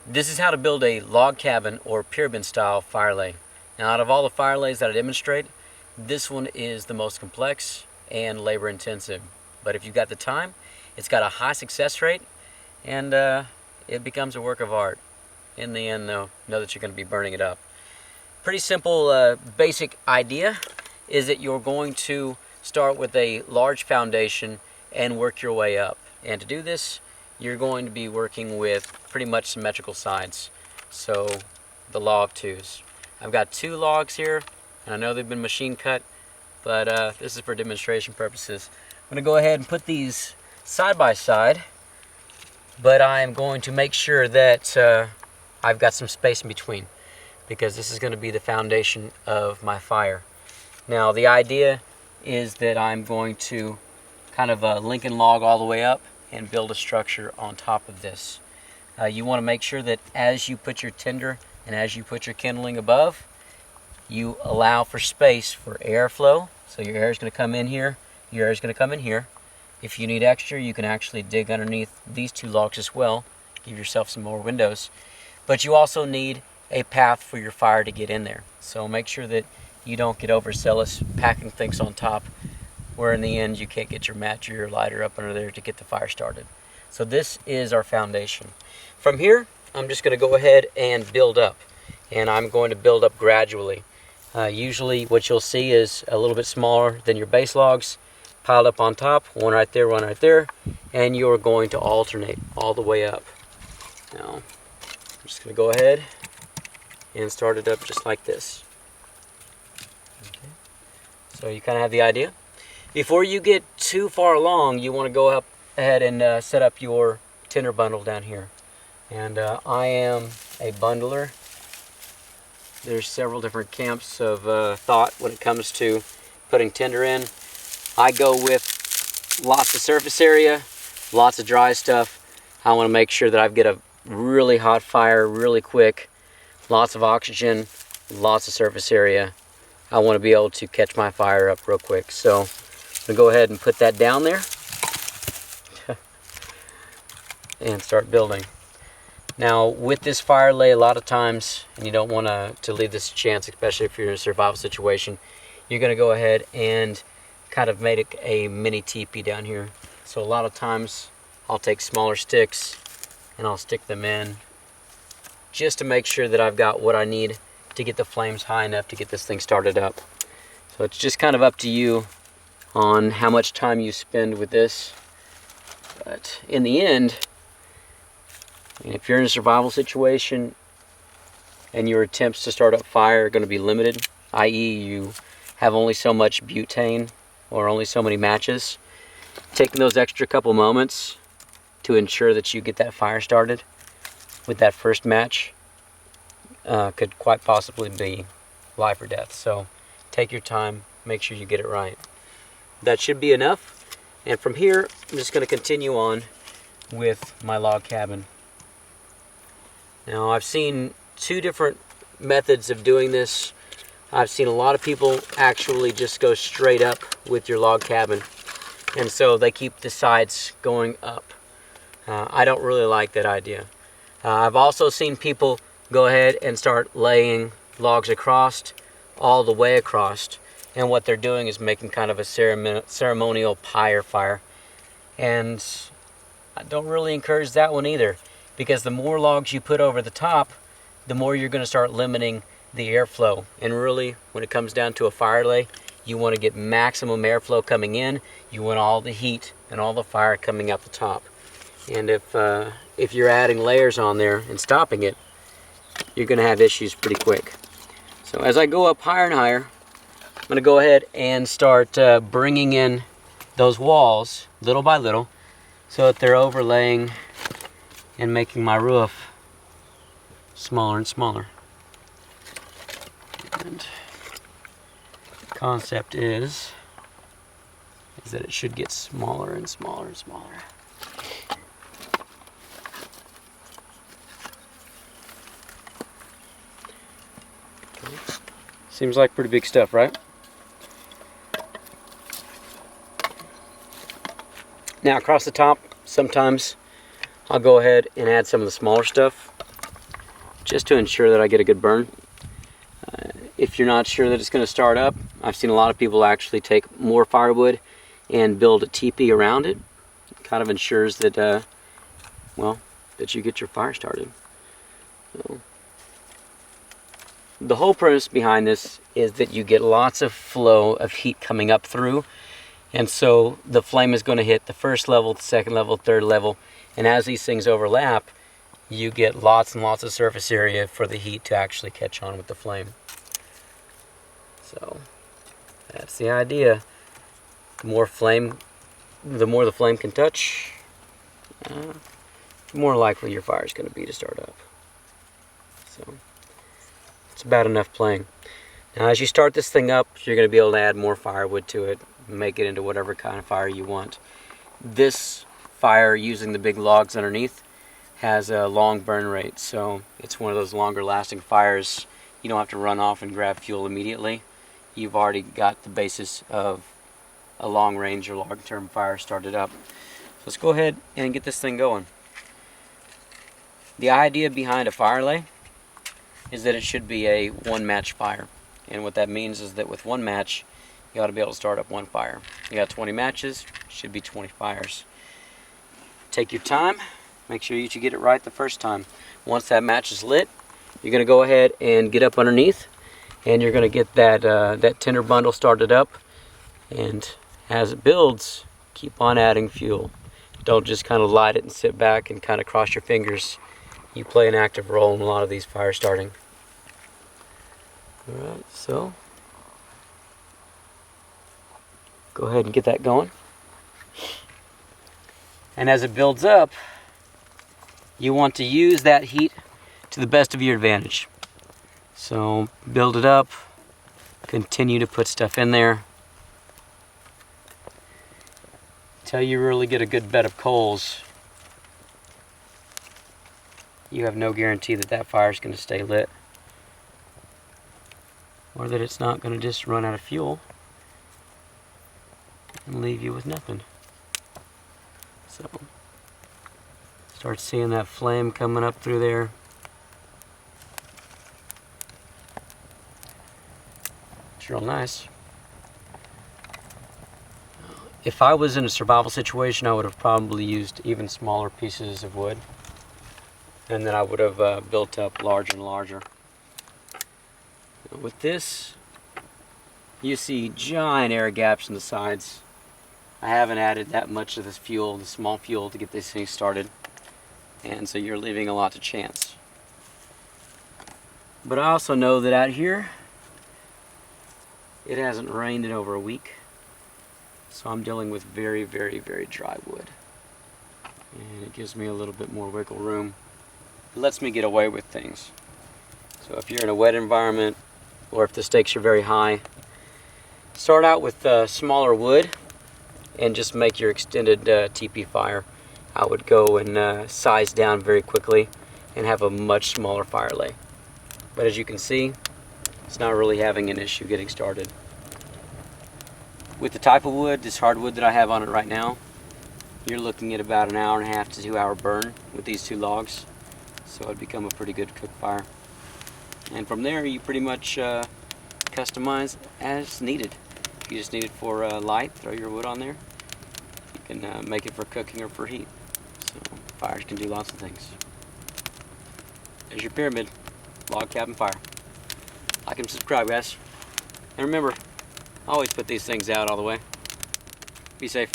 This is how to build a log cabin or pyramid style fire lay. Now, out of all the fire lays that I demonstrate, this one is the most complex and labor intensive. But if you've got the time, it's got a high success rate, and it becomes a work of art. In the end, though, know that you're going to be burning it up. Pretty simple basic idea is that you're going to start with a large foundation and work your way up. And to do this, you're going to be working with pretty much symmetrical sides. So the law of twos. I've got 2 logs here, and I know they've been machine cut, but this is for demonstration purposes. I'm going to go ahead and put these side by side, but I'm going to make sure that I've got some space in between, because this is going to be the foundation of my fire. Now, the idea is that I'm going to kind of Lincoln log all the way up and build a structure on top of this. You want to make sure that as you put your tinder and as you put your kindling above, you allow for space for airflow. So your air is going to come in here, your air is going to come in here. If you need extra, you can actually dig underneath these 2 logs as well, give yourself some more windows. But you also need a path for your fire to get in there. So make sure that you don't get overzealous packing things on top, where in the end you can't get your match or your lighter up under there to get the fire started. So this is our foundation. From here, I'm just going to go ahead and build up, and I'm going to build up gradually. Usually what you'll see is a little bit smaller than your base logs piled up on top, one right there, and you're going to alternate all the way up. Now, I'm just going to go ahead and start it up just like this. Okay. So you kind of have the idea. Before you get too far along, you want to go up ahead and set up your tinder bundle down here. And I am a bundler. There's several different camps of thought when it comes to putting tinder in. I go with lots of surface area, lots of dry stuff. I want to make sure that I get a really hot fire really quick, lots of oxygen, lots of surface area. I want to be able to catch my fire up real quick. So I'm going to go ahead and put that down there and start building. Now, with this fire lay, a lot of times, and you don't want to leave this a chance, especially if you're in a survival situation, you're going to go ahead and kind of make a mini teepee down here. So a lot of times I'll take smaller sticks and I'll stick them in just to make sure that I've got what I need to get the flames high enough to get this thing started up. So it's just kind of up to you on how much time you spend with this. But in the end, if you're in a survival situation and your attempts to start up fire are going to be limited, i.e. you have only so much butane or only so many matches, taking those extra couple moments to ensure that you get that fire started with that first match could quite possibly be life or death. So take your time, make sure you get it right. That should be enough. And from here, I'm just going to continue on with my log cabin. Now, I've seen 2 different methods of doing this. I've seen a lot of people actually just go straight up with your log cabin, and so they keep the sides going up. I don't really like that idea. I've also seen people go ahead and start laying logs across, all the way across, and what they're doing is making kind of a ceremonial pyre fire. And I don't really encourage that one either, because the more logs you put over the top, the more you're going to start limiting the airflow. And really, when it comes down to a fire lay, you want to get maximum airflow coming in. You want all the heat and all the fire coming out the top. And if you're adding layers on there and stopping it, you're going to have issues pretty quick. So as I go up higher and higher, I'm going to go ahead and start bringing in those walls little by little so that they're overlaying and making my roof smaller and smaller. And the concept is that it should get smaller and smaller and smaller. Okay. Seems like pretty big stuff, right? Now across the top, sometimes I'll go ahead and add some of the smaller stuff. just to ensure that I get a good burn. If you're not sure that it's going to start up, I've seen a lot of people actually take more firewood and build a teepee around it. It kind of ensures that, well, that you get your fire started. So, the whole premise behind this is that you get lots of flow of heat coming up through, and so the flame is going to hit the first level, the second level, third level, and as these things overlap, you get lots and lots of surface area for the heat to actually catch on with the flame. So that's the idea. The more the flame can touch, the more likely your fire is going to be to start up. So it's about enough playing. Now as you start this thing up, you're going to be able to add more firewood to it, make it into whatever kind of fire you want. This fire, using the big logs underneath, has a long burn rate, so it's one of those longer lasting fires. You don't have to run off and grab fuel immediately. You've already got the basis of a long range or long term fire started up. So let's go ahead and get this thing going. The idea behind a fire lay is that it should be a one match fire. And what that means is that with one match, you ought to be able to start up one fire. You got 20 matches, should be 20 fires. Take your time, make sure you get it right the first time. Once that match is lit, you're going to go ahead and get up underneath, and you're going to get that tinder bundle started up. And as it builds, keep on adding fuel. Don't just kind of light it and sit back and kind of cross your fingers. You play an active role in a lot of these fires starting. Alright, so go ahead and get that going. And as it builds up, you want to use that heat to the best of your advantage. So build it up, continue to put stuff in there. Till you really get a good bed of coals, you have no guarantee that that fire is going to stay lit, or that it's not going to just run out of fuel and leave you with nothing. So start seeing that flame coming up through there. It's real nice. If I was in a survival situation, I would have probably used even smaller pieces of wood, and then I would have built up larger and larger. With this, you see giant air gaps in the sides. I haven't added that much of this fuel, the small fuel, to get this thing started, and so you're leaving a lot to chance. But I also know that out here, it hasn't rained in over a week, so I'm dealing with very, very, very dry wood, and it gives me a little bit more wiggle room. It lets me get away with things. So if you're in a wet environment, or if the stakes are very high, start out with smaller wood and just make your extended teepee fire. I would go and size down very quickly and have a much smaller fire lay. But as you can see, it's not really having an issue getting started. With the type of wood, this hardwood that I have on it right now, you're looking at about an 1.5 to 2 hour burn with these two logs. So it'd become a pretty good cook fire. And from there, you pretty much customize as needed. If you just need it for light, throw your wood on there. You can make it for cooking or for heat. So fires can do lots of things. There's your pyramid, log cabin fire. Like and subscribe, guys. And remember, always put these things out all the way. Be safe.